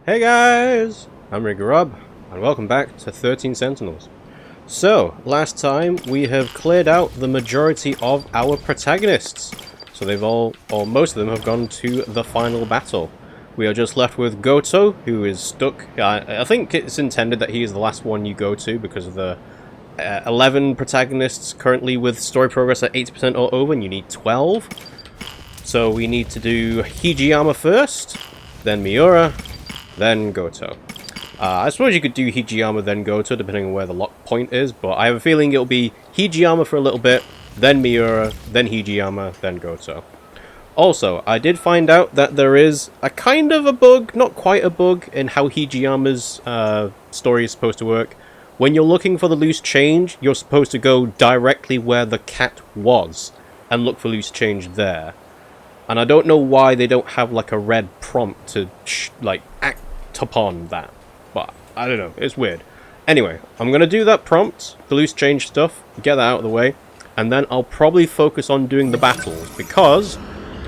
Hey guys! I'm RiggyRob, and welcome back to 13 Sentinels. So, last time we have cleared out the majority of our protagonists. So they've all, or most of them, have gone to the final battle. We are just left with Goto, who is stuck. I think it's intended that he is the last one you go to because of the 11 protagonists currently with story progress at 80% or over, and you need 12. So we need to do Hijiyama first, then Miura, then Goto. I suppose you could do Hijiyama, then Goto, depending on where the lock point is, but I have a feeling it'll be Hijiyama for a little bit, then Miura, then Hijiyama, then Goto. Also, I did find out that there is a kind of a bug, not quite a bug, in how Hijiyama's story is supposed to work. When you're looking for the loose change, you're supposed to go directly where the cat was, and look for loose change there. And I don't know why they don't have like a red prompt to act upon that, but I don't know, it's weird. Anyway, I'm going to do that prompt, the loose change stuff, get that out of the way, and then I'll probably focus on doing the battles, because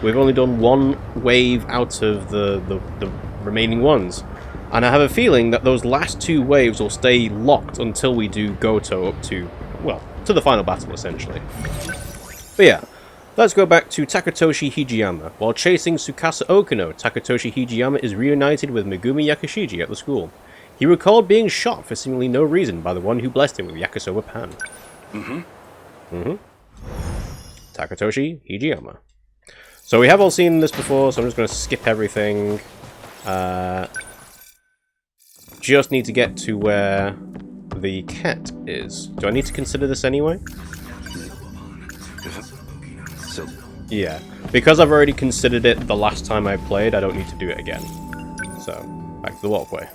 we've only done one wave out of the remaining ones. And I have a feeling that those last two waves will stay locked until we do Goto up to, well, to the final battle, essentially. But yeah, let's go back to Takatoshi Hijiyama. While chasing Tsukasa Okino, Takatoshi Hijiyama is reunited with Megumi Yakishiji at the school. He recalled being shot for seemingly no reason by the one who blessed him with Yakisoba pan. Takatoshi Hijiyama. So we have all seen this before, so I'm just going to skip everything. Just need to get to where the cat is. Do I need to consider this anyway? Yeah, because I've already considered it the last time I played, I don't need to do it again. So, back to the walkway.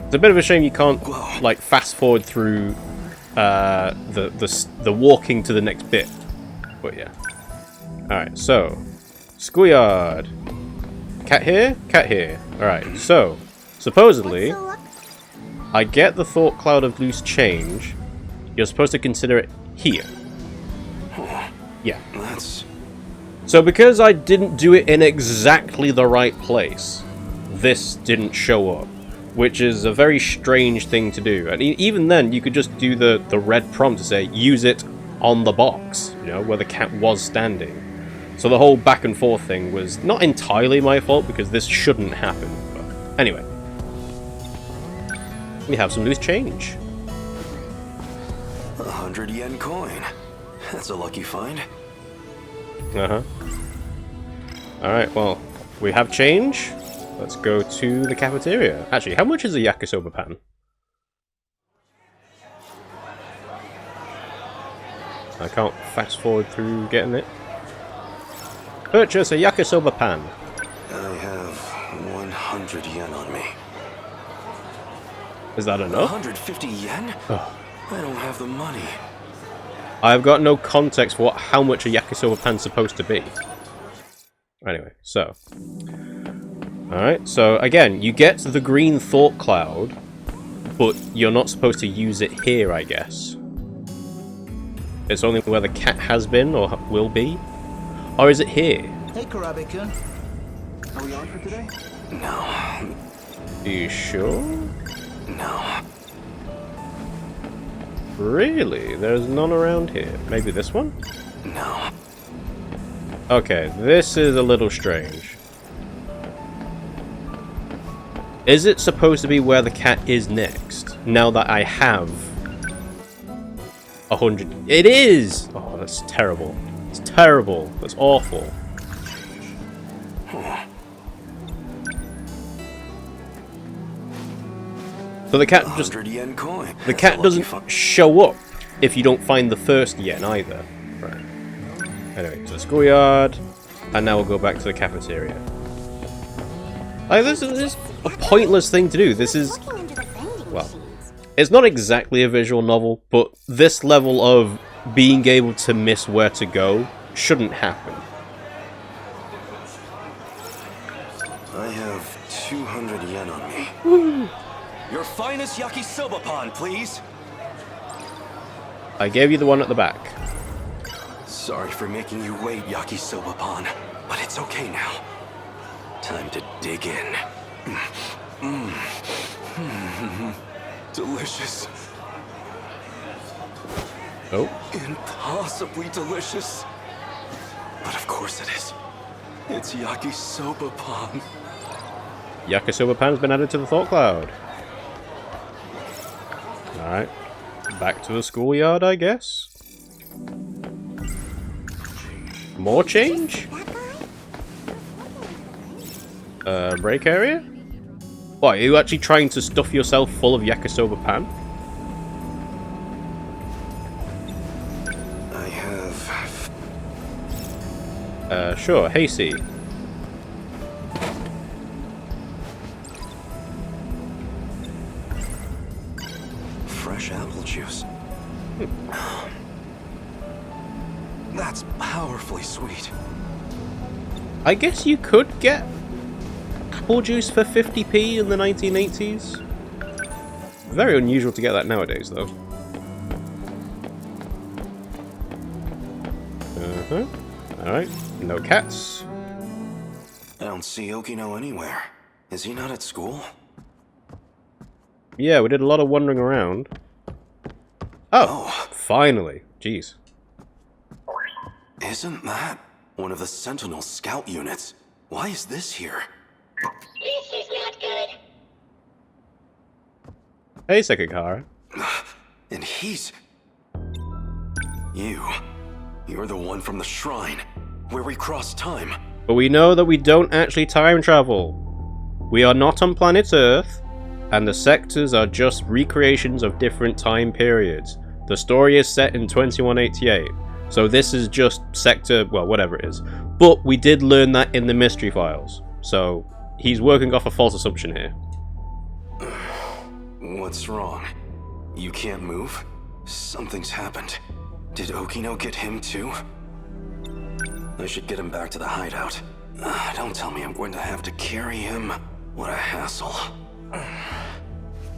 It's a bit of a shame you can't, like, fast forward through the walking to the next bit. But yeah. Alright, so, schoolyard. Cat here, cat here. Alright, so, supposedly, I get the thought cloud of loose change. You're supposed to consider it here. Yeah. So because I didn't do it in exactly the right place, this didn't show up, which is a very strange thing to do. And even then, you could just do the red prompt to say, use it on the box, you know, where the cat was standing. So the whole back and forth thing was not entirely my fault, because this shouldn't happen. But anyway. We have some loose change. 100 yen coin. That's a lucky find. Alright, well, we have change. Let's go to the cafeteria. Actually, how much is a Yakisoba pan? I can't fast forward through getting it. Purchase a Yakisoba pan. I have 100 yen on me. Is that enough? 150 yen? Oh. I don't have the money. I've got no context for how much a Yakisoba pan's supposed to be. Anyway, so. Alright, so again, you get the green thought cloud, but you're not supposed to use it here, I guess. It's only where the cat has been, or will be. Or is it here? Hey, Karabe-kun. Are we on for today? No. Are you sure? No. Really? There's none around here. Maybe this one? No. Okay, this is a little strange. Is it supposed to be where the cat is next? Now that I have 100... It is! Oh, that's terrible. It's terrible. That's awful. So the cat just... yen coin. The cat doesn't show up if you don't find the first yen either. Right. Anyway, to the schoolyard. And now we'll go back to the cafeteria. Like, this is a pointless thing to do. This is... Well, it's not exactly a visual novel, but this level of being able to miss where to go shouldn't happen. I have 200 yen on me. Woo. Your finest Yakisoba pan, please. I gave you the one at the back. Sorry for making you wait, Yakisoba pan, but it's okay now. Time to dig in. Delicious. Oh. Impossibly delicious. But of course it is. It's Yakisoba pan. Yakisoba pan's been added to the thought cloud. Alright. Back to the schoolyard, I guess. More change? Break area? What, are you actually trying to stuff yourself full of Yakisoba pan? I have... Sure, Hasty. fresh apple juice. That's powerfully sweet. I guess you could get apple juice for 50p in the 1980s. Very unusual to get that nowadays, though. Alright, no cats. I don't see Okino anywhere. Is he not at school? Yeah, we did a lot of wandering around. Oh, finally. Jeez. Isn't that one of the Sentinel scout units? Why is this here? This is not good. Hey, Sekigahara. And he's... You're the one from the shrine, where we crossed time. But we know that we don't actually time travel. We are not on planet Earth, and the sectors are just recreations of different time periods. The story is set in 2188, so this is just sector, well, whatever it is. But we did learn that in the mystery files, so he's working off a false assumption here. What's wrong? You can't move? Something's happened. Did Okino get him too? I should get him back to the hideout. Don't tell me I'm going to have to carry him. What a hassle.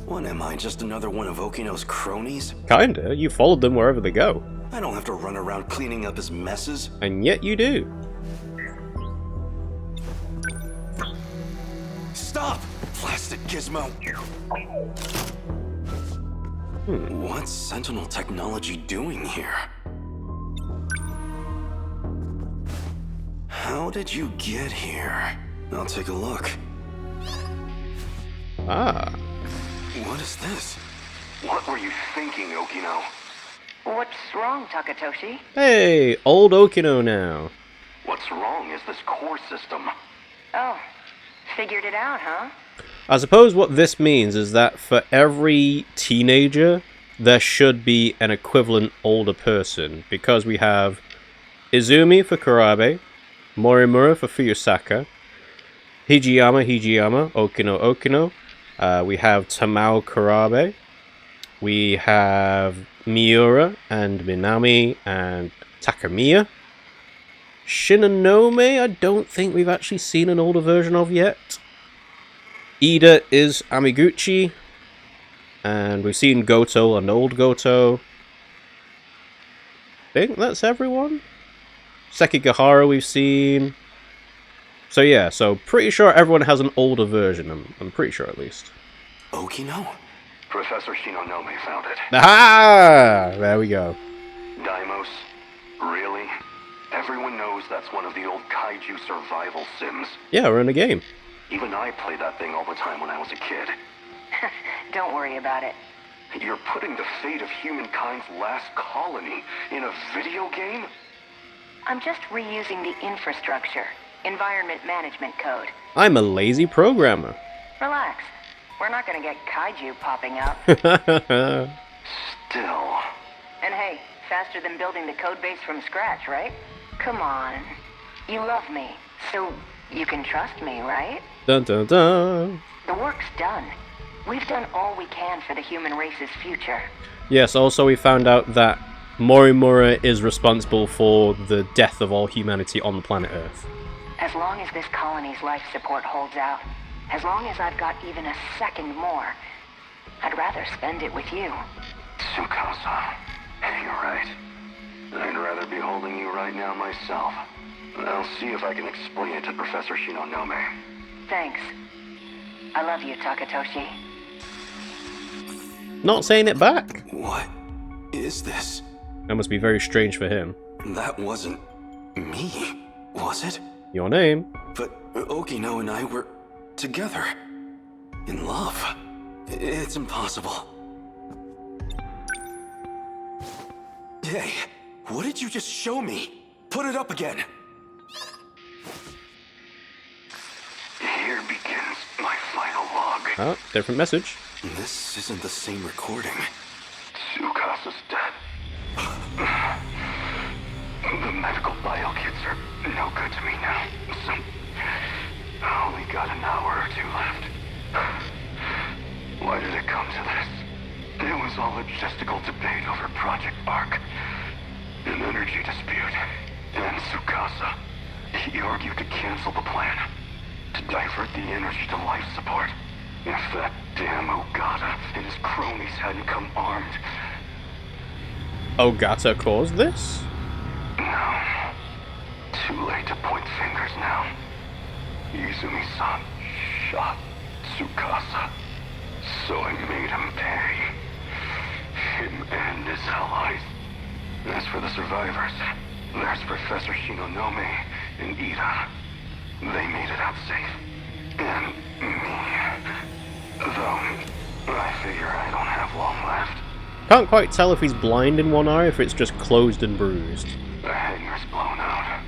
What am I, just another one of Okino's cronies? Kinda, you followed them wherever they go. I don't have to run around cleaning up his messes. And yet you do. Stop! Plastic gizmo! What's Sentinel technology doing here? How did you get here? I'll take a look. Ah. What is this? What were you thinking, Okino? What's wrong, Takatoshi? Hey, old Okino now. What's wrong is this core system. Oh, figured it out, huh? I suppose what this means is that for every teenager, there should be an equivalent older person, because we have Izumi for Kurabe, Morimura for Fuyusaka, Hijiyama, Okino. We have Tamao Kurabe. We have Miura and Minami and Takamiya. Shinonome, I don't think we've actually seen an older version of yet. Ida is Amiguchi. And we've seen Goto and old Goto. I think that's everyone. Sekigahara we've seen. So yeah, so pretty sure everyone has an older version. I'm pretty sure at least. Okino? Professor Shinonome found it. Aha! There we go. Daimos? Really? Everyone knows that's one of the old Kaiju survival sims. Yeah, we're in a game. Even I played that thing all the time when I was a kid. Don't worry about it. You're putting the fate of humankind's last colony in a video game? I'm just reusing the infrastructure. Environment management code. I'm a lazy programmer. Relax. We're not gonna get Kaiju popping up. Still. And hey, faster than building the code base from scratch, right? Come on. You love me, so you can trust me, right? Dun dun dun. The work's done. We've done all we can for the human race's future. Yes, also we found out that Morimura is responsible for the death of all humanity on the planet Earth. As long as this colony's life support holds out, as long as I've got even a second more, I'd rather spend it with you. Tsukasa. You're right. I'd rather be holding you right now myself. I'll see if I can explain it to Professor Shinonome. Thanks. I love you, Takatoshi. Not saying it back. What is this? That must be very strange for him. That wasn't me, was it? Your name? But Okino and I were together. In love. It's impossible. Hey, what did you just show me? Put it up again. Here begins my final log. Oh, different message. This isn't the same recording. Tsukasa's dead. The medical bio kits are no good to me now, so I only got an hour or two left. Why did it come to this? It was all logistical debate over Project Arc, an energy dispute, and Tsukasa. He argued to cancel the plan, to divert the energy to life support. If that damn Ogata and his cronies hadn't come armed. Ogata caused this? No. Too late to point fingers now. Izumi-san shot Tsukasa, so I made him pay. Him and his allies. As for the survivors, there's Professor Shinonome and Ida. They made it out safe. And me. Though, I figure I don't have long left. Can't quite tell if he's blind in one eye or if it's just closed and bruised. The hangar's blown out.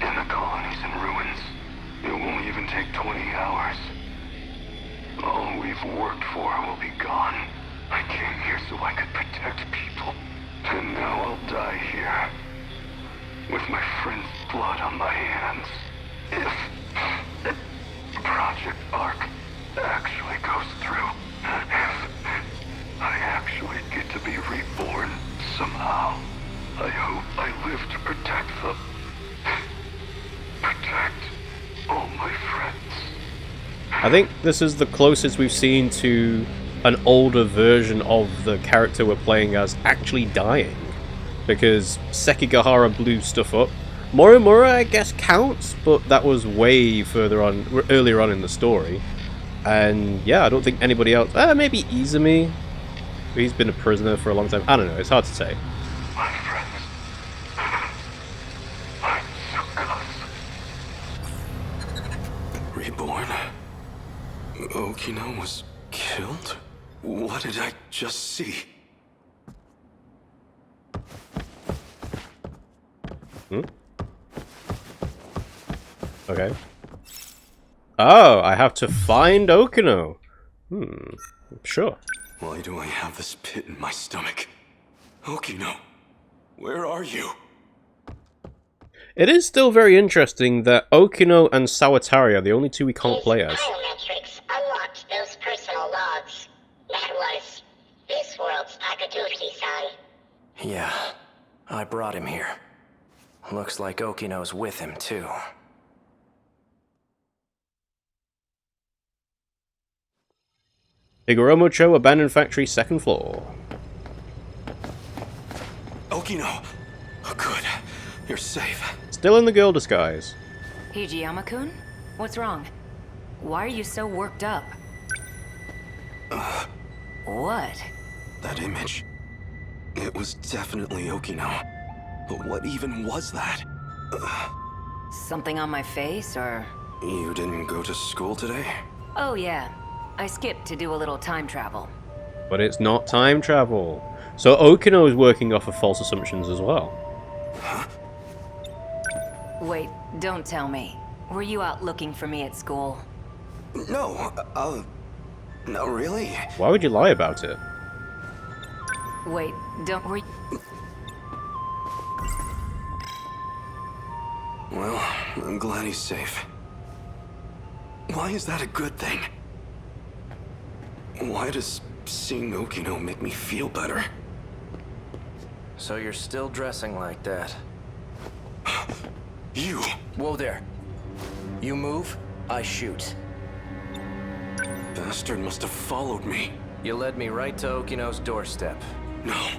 And the colony's in ruins. It won't even take 20 hours. All we've worked for will be gone. I came here so I could protect people. And now I'll die here. With my friend's blood on my hands. If Project Arc actually goes through. If I actually get to be reborn somehow. I hope I live to protect them. Protect all my friends. I think this is the closest we've seen to an older version of the character we're playing as actually dying. Because Sekigahara blew stuff up. Morimura, I guess, counts, but that was way further on, earlier on in the story. And yeah, I don't think anybody else... maybe Izumi. He's been a prisoner for a long time. I don't know, it's hard to say. My friends. I'm Tsukasa. Reborn? Okino was killed? What did I just see? Okay. Oh, I have to find Okino. Sure. Why do I have this pit in my stomach? Okino, where are you? It is still very interesting that Okino and Sawatari are the only two we can't play as. Biometrics unlocked those personal logs. That was this world's Akatsuki-san. Yeah, I brought him here. Looks like Okino's with him, too. Higoromocho Abandoned Factory, 2nd floor. Okino! Oh, good. You're safe. Still in the girl disguise. Hijiyama-kun? What's wrong? Why are you so worked up? What? That image. It was definitely Okino. But what even was that? Something on my face, or...? You didn't go to school today? Oh yeah, I skipped to do a little time travel. But it's not time travel. So Okino is working off of false assumptions as well. Huh? Wait, don't tell me. Were you out looking for me at school? No, no, really? Why would you lie about it? Wait, don't worry. Well, I'm glad he's safe. Why is that a good thing? Why does seeing Okino make me feel better? So you're still dressing like that. You! Whoa there. You move, I shoot. Bastard must have followed me. You led me right to Okino's doorstep. No.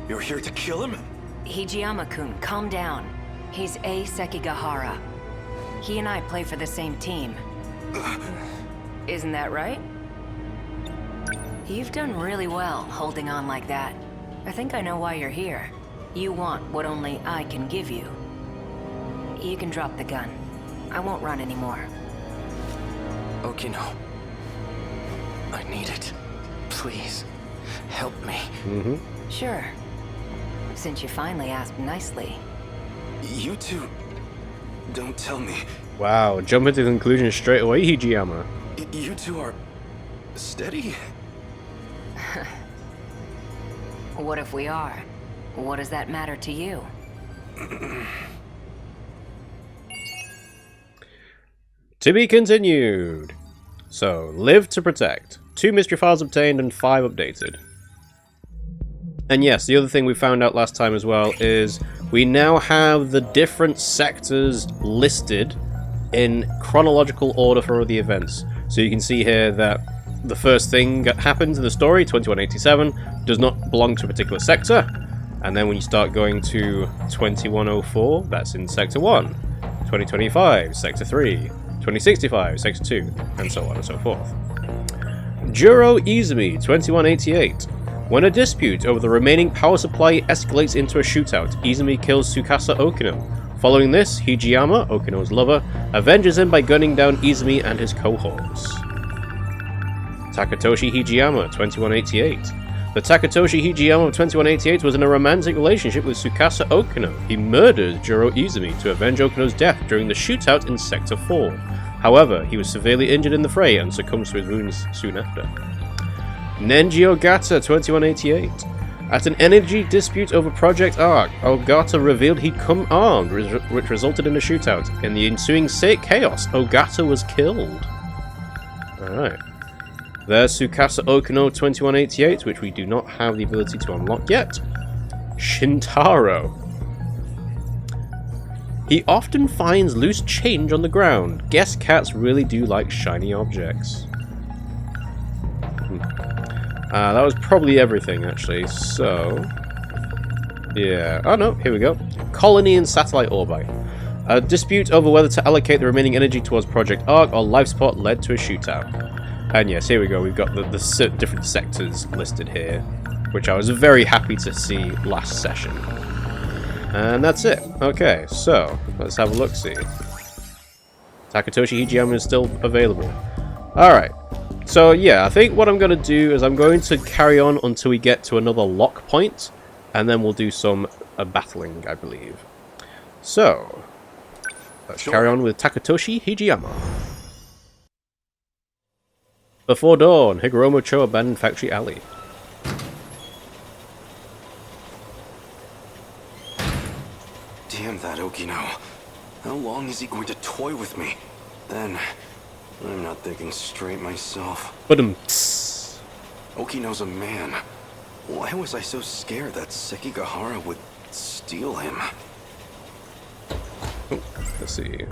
You're here to kill him? Hijiyama-kun, calm down. He's A. Sekigahara. He and I play for the same team. Isn't that right? You've done really well holding on like that. I think I know why you're here. You want what only I can give you. You can drop the gun. I won't run anymore. Okino. I need it. Please, help me. Sure. Since you finally asked nicely. You two... Don't tell me. Wow, jumping to conclusion straight away, Hijiyama. You two are... steady? What if we are? What does that matter to you? To be continued. So, live to protect. 2 mystery files obtained and 5 updated. And yes, the other thing we found out last time as well is we now have the different sectors listed in chronological order for the events. So you can see here that the first thing that happens in the story, 2187, does not belong to a particular sector. And then when you start going to 2104, that's in Sector 1. 2025, Sector 3. 2065, Sector 2, and so on and so forth. Juro Izumi, 2188. When a dispute over the remaining power supply escalates into a shootout, Izumi kills Tsukasa Okino. Following this, Hijiyama, Okino's lover, avenges him by gunning down Izumi and his cohorts. Takatoshi Hijiyama, 2188. The Takatoshi Hijiyama of 2188 was in a romantic relationship with Tsukasa Okino. He murders Juro Izumi to avenge Okino's death during the shootout in Sector 4. However, he was severely injured in the fray and succumbs to his wounds soon after. Nenji Ogata, 2188. At an energy dispute over Project Arc, Ogata revealed he'd come armed, which resulted in a shootout. In the ensuing chaos, Ogata was killed. Alright. There's Tsukasa Okino 2188, which we do not have the ability to unlock yet. Shintaro. He often finds loose change on the ground. Guess cats really do like shiny objects. That was probably everything, actually. So, yeah. Oh no, here we go. Colony and satellite orbite. A dispute over whether to allocate the remaining energy towards Project Arc or Life Support led to a shootout. And yes, here we go. We've got the different sectors listed here, which I was very happy to see last session. And that's it. Okay, so let's have a look-see. Takatoshi Hijiyama is still available. Alright. So yeah, I think what I'm going to do is I'm going to carry on until we get to another lock point, and then we'll do some battling, I believe. So, let's carry on with Takatoshi Hijiyama. Before dawn, Higoromo-cho abandoned Factory Alley. Damn that Okino. How long is he going to toy with me? Then, I'm not thinking straight myself. Okino's a man. Why was I so scared that Sekigahara would steal him? Oh, let's see.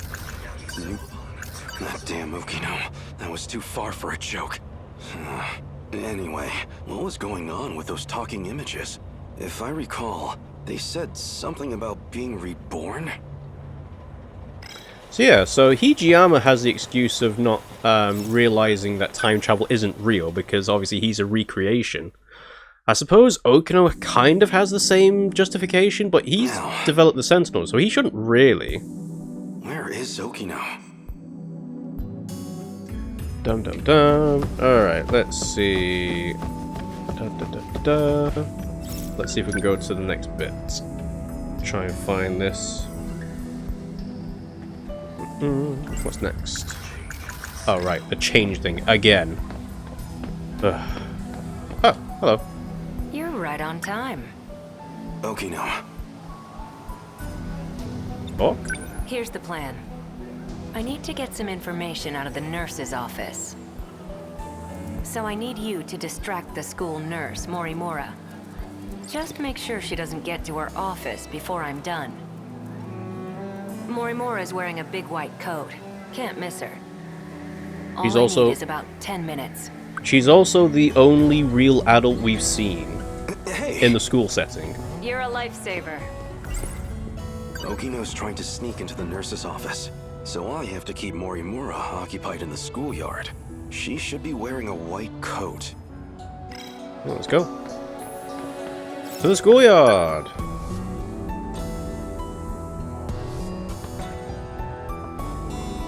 That damn Okino. That was too far for a joke. Anyway, what was going on with those talking images? If I recall, they said something about being reborn? So yeah, so Hijiyama has the excuse of not realizing that time travel isn't real, because obviously he's a recreation. I suppose Okino kind of has the same justification, but he's developed the Sentinels, so he shouldn't really. Where is Okino? Dum dum dum. Alright, let's see. Let's see if we can go to the next bit. Try and find this. What's next? Oh, right, the change thing again. Ugh. Oh, hello. You're right on time. Okino. Oh? Here's the plan. I need to get some information out of the nurse's office. So I need you to distract the school nurse, Morimura. Just make sure she doesn't get to her office before I'm done. Morimura's wearing a big white coat. Can't miss her. All He's I also... need is about 10 minutes. She's also the only real adult we've seen Hey! in the school setting. You're a lifesaver. Okino's trying to sneak into the nurse's office, so I have to keep Morimura occupied in the schoolyard. She should be wearing a white coat. Well, let's go. To the schoolyard!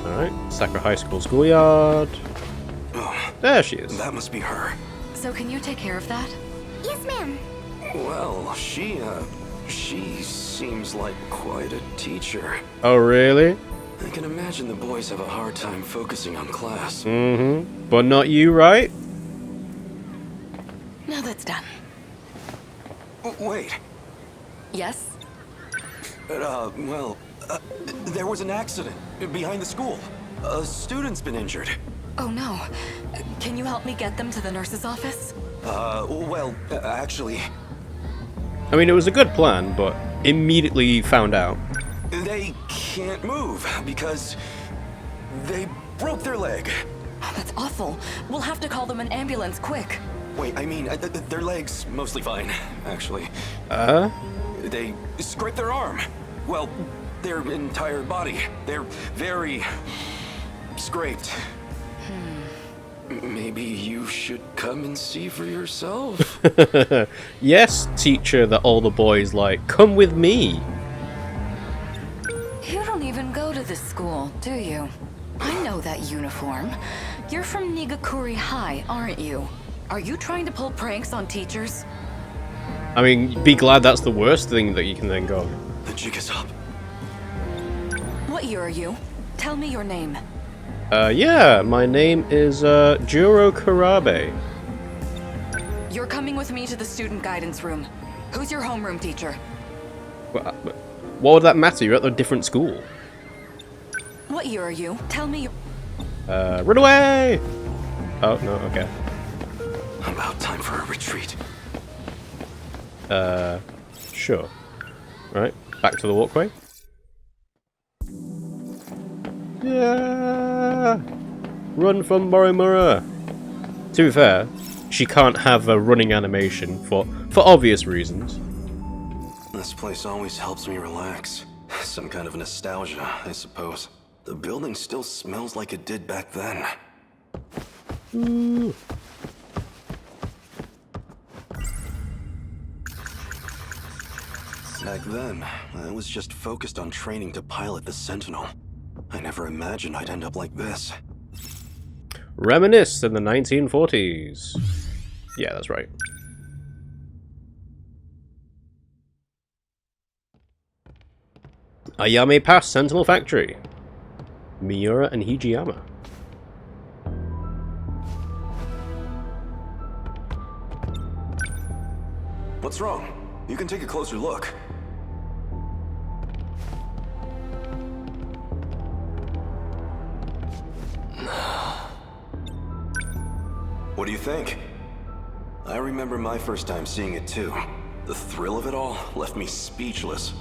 Alright, Sakura High School schoolyard. Oh, There she is. that must be her. So can you take care of that? Yes, ma'am. Well, she seems like quite a teacher. Oh, really? I can imagine the boys have a hard time focusing on class. Mm-hmm. But not you, right? Now that's done. Wait. Yes? There was an accident behind the school. A student's been injured. Oh no. Can you help me get them to the nurse's office? Actually, I mean, it was a good plan, but immediately found out. they can't move because they broke their leg. Oh, that's awful. We'll have to call them an ambulance, quick. Wait, I mean, their leg's mostly fine, actually. They scraped their arm. Well, their entire body. They're very scraped. Maybe you should come and see for yourself. Yes, teacher that all the boys like. Come with me. You don't even go to this school, do you? I know that uniform. You're from Nigakuri High, aren't you? Are you trying to pull pranks on teachers? I mean, be glad that's the worst thing that you can then go. The jig is up. What year are you? Tell me your name. Yeah, my name is, Juro Karabe. You're coming with me to the student guidance room. Who's your homeroom teacher? What would that matter? You're at a different school. What year are you? Tell me your... Run away! Oh, no, okay. About time for a retreat. Sure. Right, back to the walkway. Yeah! Run from Morimura! To be fair, she can't have a running animation for obvious reasons. This place always helps me relax. Some kind of nostalgia, I suppose. The building still smells like it did back then. Ooh. Back then, I was just focused on training to pilot the Sentinel. I never imagined I'd end up like this. Reminisce in the 1940s. Yeah, that's right. Ayame Pass Sentinel Factory. Miura and Hijiyama. What's wrong? You can take a closer look. What do you think? I remember my first time seeing it too. The thrill of it all left me speechless.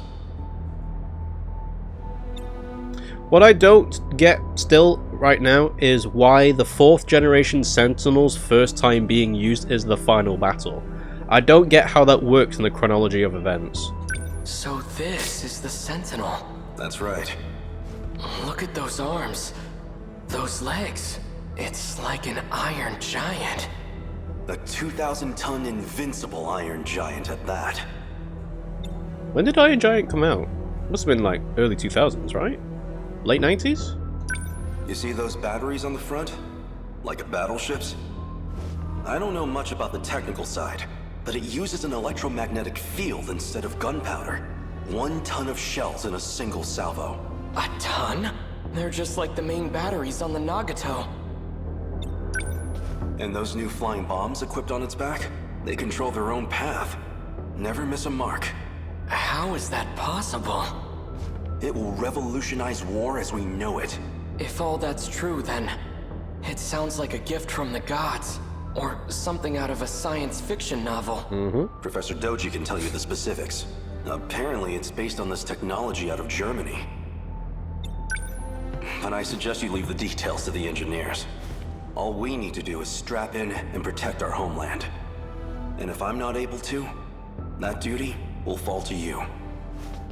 What I don't get still right now is why the 4th generation Sentinel's first time being used is the final battle. I don't get how that works in the chronology of events. So this is the Sentinel. That's right. Look at those arms. Those legs. It's like an iron giant. A 2,000-ton invincible iron giant at that. When did Iron Giant come out? Must have been like early 2000s, right? Late 90s? You see those batteries on the front? Like a battleship's? I don't know much about the technical side, but it uses an electromagnetic field instead of gunpowder. 1 ton of shells in a single salvo. A ton? They're just like the main batteries on the Nagato. And those new flying bombs equipped on its back? They control their own path. Never miss a mark. How is that possible? It will revolutionize war as we know it. If all that's true, then it sounds like a gift from the gods, or something out of a science fiction novel. Professor Doji can tell you the specifics. Apparently it's based on this technology out of Germany. But I suggest you leave the details to the engineers. All we need to do is strap in and protect our homeland. And if I'm not able to, that duty will fall to you.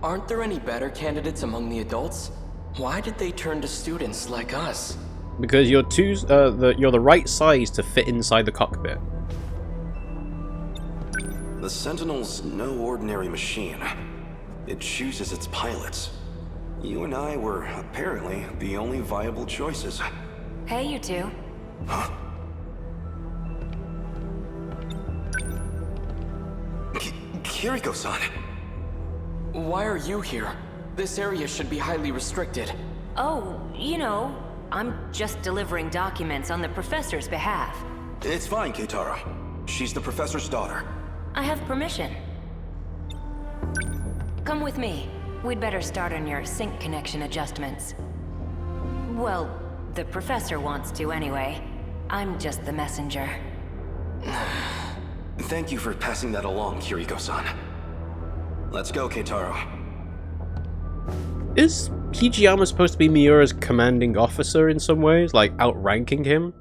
Aren't there any better candidates among the adults? Why did they turn to students like us? because you're you're the right size to fit inside the cockpit. The Sentinel's no ordinary machine. It chooses its pilots. You and I were apparently the only viable choices. Hey, you two. Huh? Kiriko-san! Why are you here? This area should be highly restricted. Oh, you know, I'm just delivering documents on the professor's behalf. It's fine, Keitaro. She's the professor's daughter. I have permission. Come with me. We'd better start on your sync connection adjustments. Well, the professor wants to anyway. I'm just the messenger. Thank you for passing that along, Kiriko-san. Let's go, Keitaro. Is Hijiyama supposed to be Miura's commanding officer in some ways? Like, outranking him?